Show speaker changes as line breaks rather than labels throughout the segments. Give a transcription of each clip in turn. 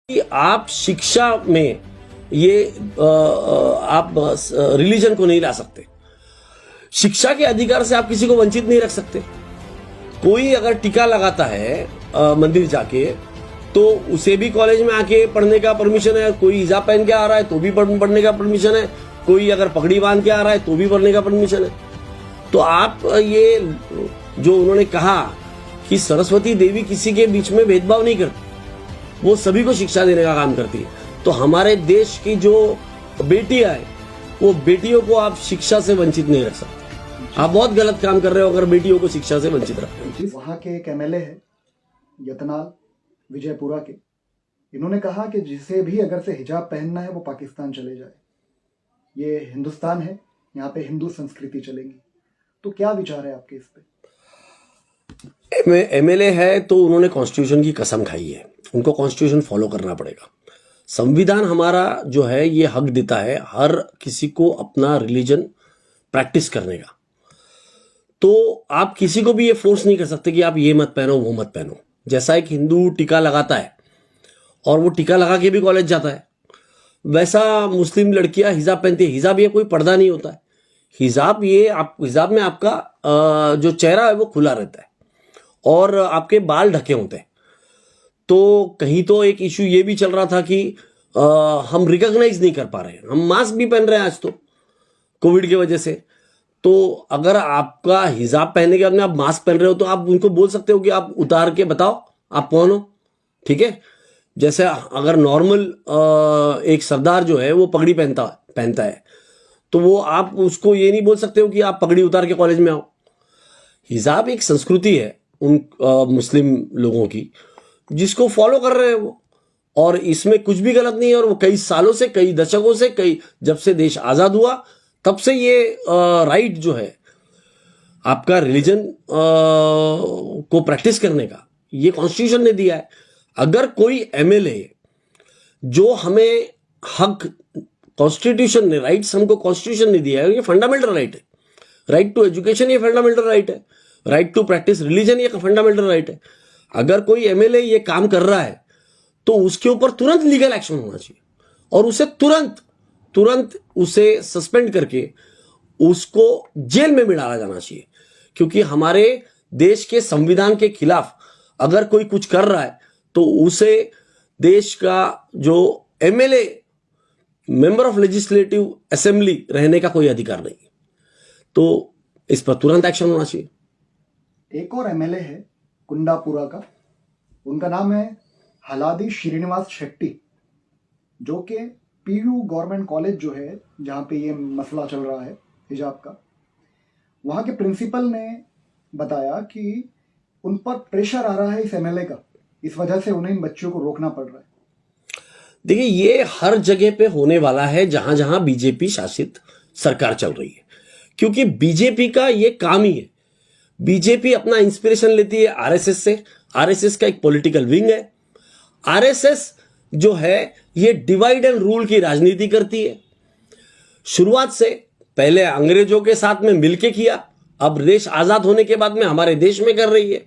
कि आप शिक्षा में ये आप रिलीजन को नहीं ला सकते। शिक्षा के अधिकार से आप किसी को वंचित नहीं रख सकते। कोई अगर टीका लगाता है मंदिर जाके तो उसे भी कॉलेज में आके पढ़ने का परमिशन है। कोई हिजाब पहन के आ रहा है तो भी पढ़ने का परमिशन है। कोई अगर पगड़ी बांध के आ रहा है तो भी पढ़ने का परमिशन है। तो आप ये जो उन्होंने कहा कि सरस्वती देवी किसी के बीच में भेदभाव नहीं करती, वो सभी को शिक्षा देने का काम करती है। तो हमारे देश की जो बेटियां है वो बेटियों को आप शिक्षा से वंचित नहीं रख सकते। आप बहुत गलत काम कर रहे हो अगर बेटियों को शिक्षा से वंचित रखते हो।
वहाँ के एक एमएलए है यतनाल विजयपुरा के, इन्होंने कहा कि जिसे भी अगर से हिजाब पहनना है वो पाकिस्तान चले जाए। ये हिंदुस्तान है, यहाँ पे हिंदू संस्कृति चलेगी। तो क्या विचार है आपके इस पे?
एमएलए है तो उन्होंने कॉन्स्टिट्यूशन की कसम खाई है, उनको कॉन्स्टिट्यूशन फॉलो करना पड़ेगा। संविधान हमारा जो है ये हक देता है हर किसी को अपना रिलीजन प्रैक्टिस करने का। तो आप किसी को भी ये फोर्स नहीं कर सकते कि आप ये मत पहनो वो मत पहनो। जैसा एक हिंदू टीका लगाता है और वो टीका लगा के भी कॉलेज जाता है, वैसा मुस्लिम लड़कियां हिजाब पहनती है। हिजाब ये कोई पर्दा नहीं होता है। हिजाब में आपका जो चेहरा है वो खुला रहता है और आपके बाल ढके होते हैं। तो कहीं तो एक इशू ये भी चल रहा था कि हम रिकॉग्नाइज नहीं कर पा रहे हैं। हम मास्क भी पहन रहे हैं आज तो कोविड की वजह से। तो अगर आपका हिजाब पहनने के बाद में आप मास्क पहन रहे हो तो आप उनको बोल सकते हो कि आप उतार के बताओ आप कौन हो, ठीक है। जैसे अगर नॉर्मल एक सरदार जो है वो पगड़ी पहनता है तो वो आप उसको ये नहीं बोल सकते हो कि आप पगड़ी उतार के कॉलेज में आओ। हिजाब एक संस्कृति है उन मुस्लिम लोगों की जिसको फॉलो कर रहे हैं वो, और इसमें कुछ भी गलत नहीं है। और वो कई सालों से, कई दशकों से, जब से देश आजाद हुआ तब से ये राइट जो है आपका रिलीजन को प्रैक्टिस करने का ये कॉन्स्टिट्यूशन ने दिया है। अगर कोई एमएलए जो हमें हक कॉन्स्टिट्यूशन ने, राइट्स हमको कॉन्स्टिट्यूशन ने दिया है, ये फंडामेंटल राइट है। राइट टू एजुकेशन ये फंडामेंटल राइट है। राइट टू प्रैक्टिस रिलीजन ये फंडामेंटल राइट है। अगर कोई एमएलए ये काम कर रहा है तो उसके ऊपर तुरंत लीगल एक्शन होना चाहिए और उसे तुरंत उसे सस्पेंड करके उसको जेल में भी डाला जाना चाहिए। क्योंकि हमारे देश के संविधान के खिलाफ अगर कोई कुछ कर रहा है तो उसे देश का जो MLA, member of legislative assembly रहने का कोई अधिकार नहीं। तो इस पर तुरंत एक्शन होना चाहिए।
एक और एमएलए है कुंडापुरा का, उनका नाम है हलादी श्रीनिवास शेट्टी, जो कि पीयू गवर्नमेंट कॉलेज जो है जहाँ पे ये मसला चल रहा है हिजाब का, वहाँ के प्रिंसिपल ने बताया कि उन पर प्रेशर आ रहा है इस एमएलए का, इस वजह से उन्हें इन बच्चों को रोकना पड़ रहा है।
देखिए ये हर जगह पे होने वाला है जहां जहां बीजेपी शासित सरकार चल रही है, क्योंकि बीजेपी का ये काम ही है। बीजेपी अपना इंस्पिरेशन लेती है आरएसएस से। आरएसएस का एक पॉलिटिकल विंग है। आरएसएस जो है ये डिवाइड एंड रूल की राजनीति करती है। शुरुआत से पहले अंग्रेजों के साथ में मिलके किया, अब देश आजाद होने के बाद में हमारे देश में कर रही है।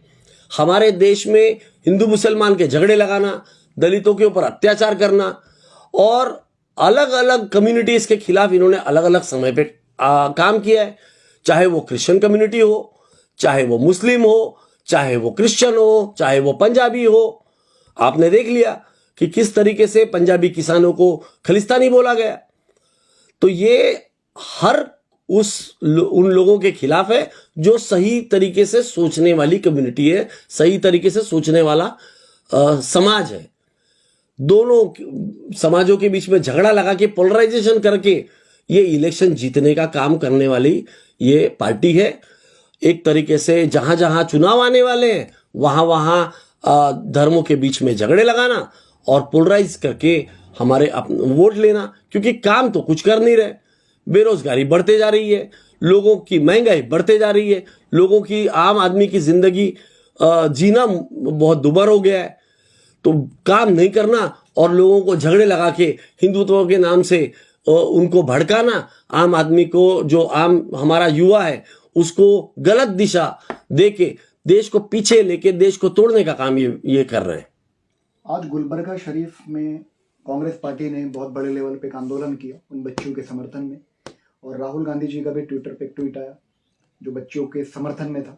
हमारे देश में हिंदू मुसलमान के झगड़े लगाना, दलितों के ऊपर अत्याचार करना और अलग अलग कम्युनिटीज के खिलाफ इन्होंने अलग अलग समय पे काम किया है। चाहे वो क्रिश्चियन कम्युनिटी हो, चाहे वो मुस्लिम हो, चाहे वो क्रिश्चियन हो, चाहे वो पंजाबी हो। आपने देख लिया कि किस तरीके से पंजाबी किसानों को खलिस्तानी बोला गया। तो ये हर उन लोगों के खिलाफ है जो सही तरीके से सोचने वाली कम्युनिटी है, सही तरीके से सोचने वाला समाज है। दोनों समाजों के बीच में झगड़ा लगा के, पोलराइजेशन करके ये इलेक्शन जीतने का काम करने वाली ये पार्टी है। एक तरीके से जहां जहां चुनाव आने वाले हैं वहां वहां धर्मों के बीच में झगड़े लगाना और पोलराइज करके हमारे वोट लेना, क्योंकि काम तो कुछ कर नहीं रहे। बेरोजगारी बढ़ते जा रही है, लोगों की महंगाई बढ़ते जा रही है, लोगों की, आम आदमी की जिंदगी जीना बहुत दुभर हो गया है। तो काम नहीं करना और लोगों को झगड़े लगा के हिंदुत्व के नाम से उनको भड़काना, आम आदमी को, जो आम हमारा युवा है उसको गलत दिशा दे के देश को पीछे लेके देश को तोड़ने का काम ये कर रहे हैं।
आज गुलबर्गा शरीफ में कांग्रेस पार्टी ने बहुत बड़े लेवल पे एक आंदोलन किया उन बच्चियों के समर्थन में, और राहुल गांधी जी का भी ट्विटर पे एक ट्वीट आया जो बच्चियों के समर्थन में था।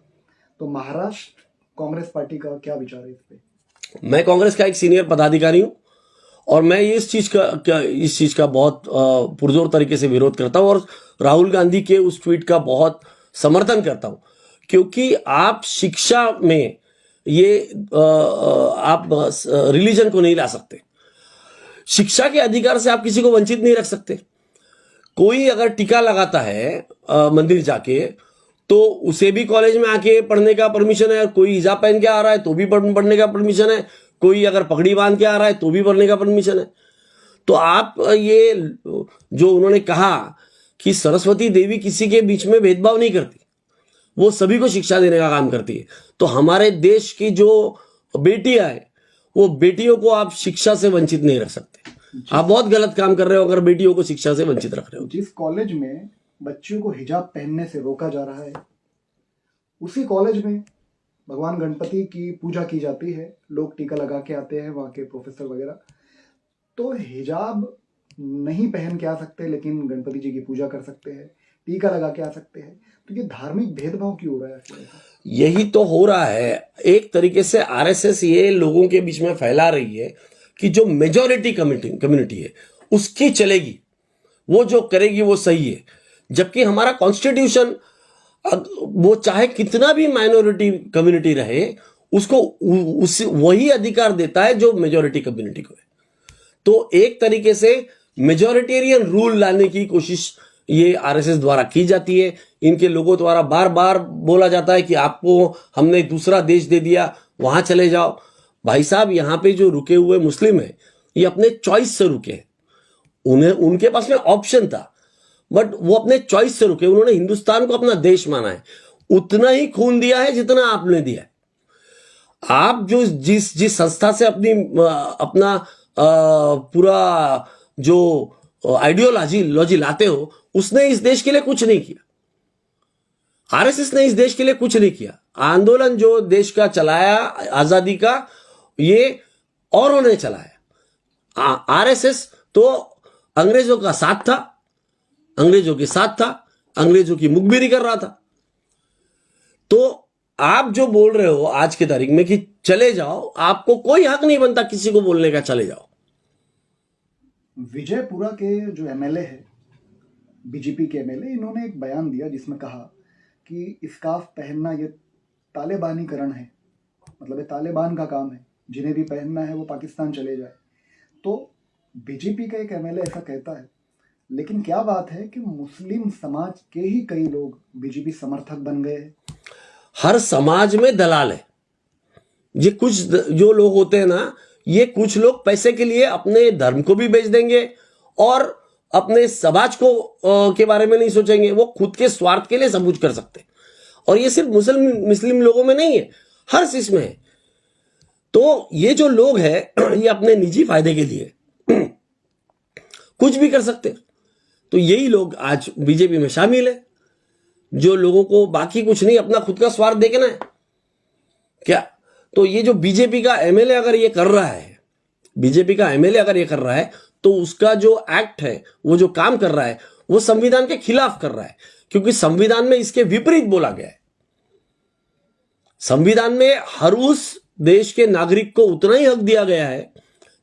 तो महाराष्ट्र कांग्रेस पार्टी का क्या विचार है इस पे?
मैं कांग्रेस का एक सीनियर पदाधिकारी हूं और मैं इस चीज का बहुत पुरजोर तरीके से विरोध करता हूं और राहुल गांधी के उस ट्वीट का बहुत समर्थन करता हूं, क्योंकि आप शिक्षा में ये आप रिलीजन को नहीं ला सकते। शिक्षा के अधिकार से आप किसी को वंचित नहीं रख सकते। कोई अगर टीका लगाता है मंदिर जाके तो उसे भी कॉलेज में आके पढ़ने का परमिशन है, कोई हिजाब पहन के आ रहा है तो भी पढ़ने का परमिशन है, कोई अगर पगड़ी बांध के आ रहा है तो भी पढ़ने का परमिशन है। तो आप ये जो उन्होंने कहा कि सरस्वती देवी किसी के बीच में भेदभाव नहीं करती, वो सभी को शिक्षा देने का काम करती है। तो हमारे देश की जो बेटियां है वो बेटियों को आप शिक्षा से वंचित नहीं रख सकते। आप बहुत गलत काम कर रहे हो अगर बेटियों को शिक्षा से वंचित रख रहे हो।
जिस कॉलेज में बच्चियों को हिजाब पहनने से रोका जा रहा है उसी कॉलेज में भगवान गणपति की पूजा की जाती है, लोग टीका लगा के आते हैं, वहाँ के प्रोफेसर वगैरह। तो हिजाब नहीं पहन के आ सकते लेकिन गणपति जी की पूजा कर सकते हैं, टीका लगा के आ सकते हैं। तो ये धार्मिक भेदभाव क्यों हो रहा है?
यही तो हो रहा है। एक तरीके से आरएसएस ये लोगों के बीच में फैला रही है कि जो मेजॉरिटी कम्युनिटी है उसकी चलेगी, वो जो करेगी वो सही है, जबकि हमारा कॉन्स्टिट्यूशन वो चाहे कितना भी माइनॉरिटी कम्युनिटी रहे उसको वही अधिकार देता है जो मेजॉरिटी कम्युनिटी को है। तो एक तरीके से मेजॉरिटेरियन रूल लाने की कोशिश ये आरएसएस द्वारा की जाती है। इनके लोगों द्वारा बार बार बोला जाता है कि आपको हमने दूसरा देश दे दिया, वहां चले जाओ। भाई साहब, यहां पे जो रुके हुए मुस्लिम है ये अपने चॉइस से रुके हैं। उनके पास में ऑप्शन था बट वो अपने चॉइस से रुके। उन्होंने हिंदुस्तान को अपना देश माना है, उतना ही खून दिया है जितना आपने दिया है। आप जो जिस संस्था से अपना पूरा जो आइडियोलॉजी लाते हो उसने इस देश के लिए कुछ नहीं किया। आरएसएस ने इस देश के लिए कुछ नहीं किया। आंदोलन जो देश का चलाया आजादी का, ये औरों ने चलाया। आरएसएस तो अंग्रेजों का साथ था, अंग्रेजों के साथ था, अंग्रेजों की मुखबिरी कर रहा था। तो आप जो बोल रहे हो आज की तारीख में कि चले जाओ, आपको कोई हक नहीं बनता किसी को बोलने का चले जाओ।
विजयपुरा के जो एमएलए है, बीजेपी के एमएलए, इन्होंने एक बयान दिया जिसमें कहा कि स्कार्फ पहनना ये तालिबानीकरण है, मतलब ये तालिबान का काम है, जिन्हें भी पहनना है वो पाकिस्तान चले जाए। तो बीजेपी का एक एमएलए ऐसा कहता है, लेकिन क्या बात है कि मुस्लिम समाज के ही कई लोग बीजेपी समर्थक बन गए हैं।
हर समाज में दलाल है। ये कुछ जो लोग होते हैं ना, ये कुछ लोग पैसे के लिए अपने धर्म को भी बेच देंगे और अपने समाज को के बारे में नहीं सोचेंगे। वो खुद के स्वार्थ के लिए सब कुछ कर सकते हैं। और ये सिर्फ मुस्लिम लोगों में नहीं है, हर चीज में है। तो ये जो लोग हैं ये अपने निजी फायदे के लिए कुछ भी कर सकते हैं। तो यही लोग आज बीजेपी में शामिल है, जो लोगों को बाकी कुछ नहीं, अपना खुद का स्वार्थ देखना है क्या। तो ये जो बीजेपी का एमएलए अगर ये कर रहा है, बीजेपी का एमएलए अगर ये कर रहा है, तो उसका जो एक्ट है, वो जो काम कर रहा है, वो संविधान के खिलाफ कर रहा है, क्योंकि संविधान में इसके विपरीत बोला गया है। संविधान में हर उस देश के नागरिक को उतना ही हक दिया गया है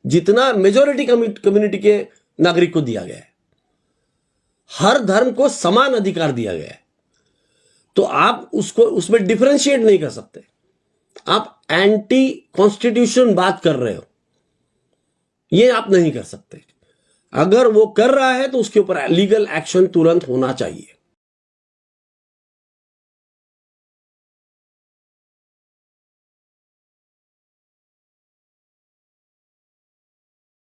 जितना मेजॉरिटी कम्युनिटी के नागरिक को दिया गया है। हर धर्म को समान अधिकार दिया गया है। तो आप उसमें डिफरेंशिएट नहीं कर सकते। आप एंटी कॉन्स्टिट्यूशन बात कर रहे हो, ये आप नहीं कर सकते। अगर वो कर रहा है तो उसके ऊपर लीगल एक्शन तुरंत होना चाहिए।